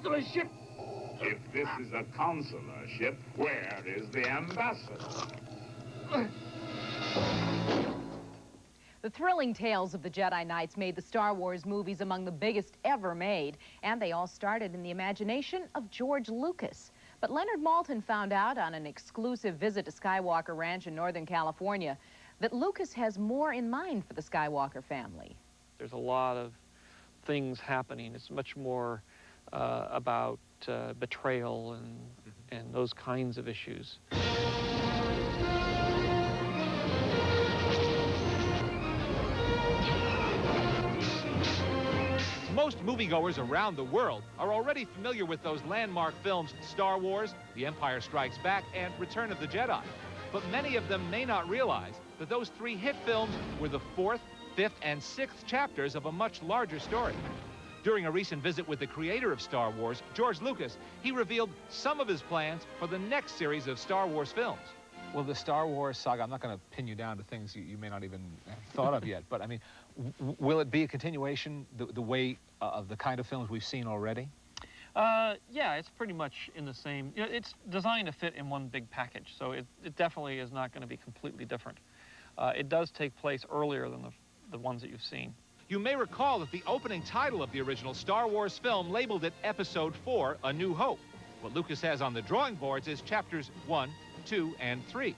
consular ship. If this is a consular ship, where is the ambassador? The thrilling tales of the Jedi Knights made the Star Wars movies among the biggest ever made, and they all started in the imagination of George Lucas. But Leonard Maltin found out on an exclusive visit to Skywalker Ranch in Northern California that Lucas has more in mind for the Skywalker family. There's a lot of things happening. It's much more about betrayal and those kinds of issues. Most moviegoers around the world are already familiar with those landmark films Star Wars, The Empire Strikes Back, and Return of the Jedi. But many of them may not realize that those three hit films were the fourth, fifth, and sixth chapters of a much larger story. During a recent visit with the creator of Star Wars, George Lucas, he revealed some of his plans for the next series of Star Wars films. Well, the Star Wars saga, I'm not going to pin you down to things you may not even have thought of yet, but I mean, will it be a continuation the way of the kind of films we've seen already? Yeah, it's pretty much in the same, you know, it's designed to fit in one big package, so it definitely is not going to be completely different. It does take place earlier than the ones that you've seen. You may recall that the opening title of the original Star Wars film labeled it Episode 4, A New Hope. What Lucas has on the drawing boards is chapters 1, 2, and 3.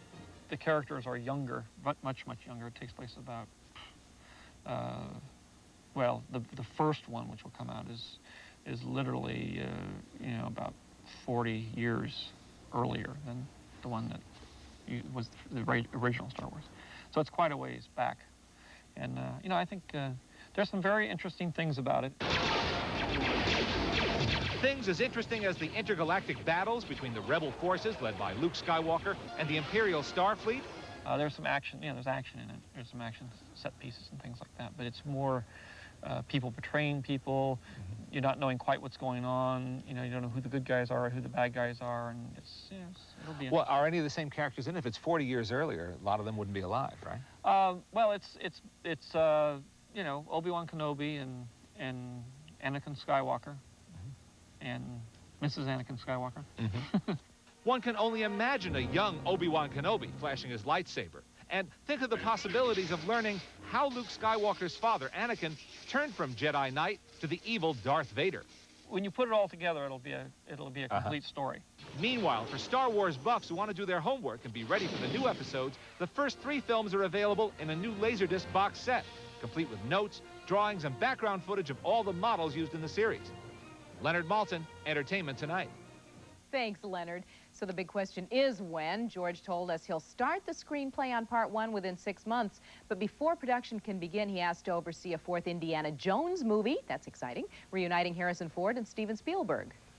The characters are younger, but much younger. It takes place about, well, the first one, which will come out, is literally, you know, about 40 years earlier than the one that was the original Star Wars. So it's quite a ways back. And, you know, I think there's some very interesting things about it. Things as interesting as the intergalactic battles between the rebel forces led by Luke Skywalker and the Imperial Starfleet. There's some action, you know, there's action in it. There's some action set pieces and things like that, but it's more people betraying people. You're not knowing quite what's going on. You know, you don't know who the good guys are, who the bad guys are, and it's, you know, it'll be interesting. Well, are any of the same characters in it? If it's 40 years earlier, a lot of them wouldn't be alive, right? Well, it's you know, Obi-Wan Kenobi and Anakin Skywalker and Mrs. Anakin Skywalker. One can only imagine a young Obi-Wan Kenobi flashing his lightsaber. And think of the possibilities of learning how Luke Skywalker's father, Anakin, turned from Jedi Knight to the evil Darth Vader. When you put it all together, it'll be a complete story. Meanwhile, for Star Wars buffs who want to do their homework and be ready for the new episodes, the first 3 films are available in a new Laserdisc box set, complete with notes, drawings, and background footage of all the models used in the series. Leonard Maltin, Entertainment Tonight. Thanks, Leonard. So the big question is when. George told us he'll start the screenplay on Part 1 within 6 months, but before production can begin, he has to oversee a 4th Indiana Jones movie, that's exciting, reuniting Harrison Ford and Steven Spielberg.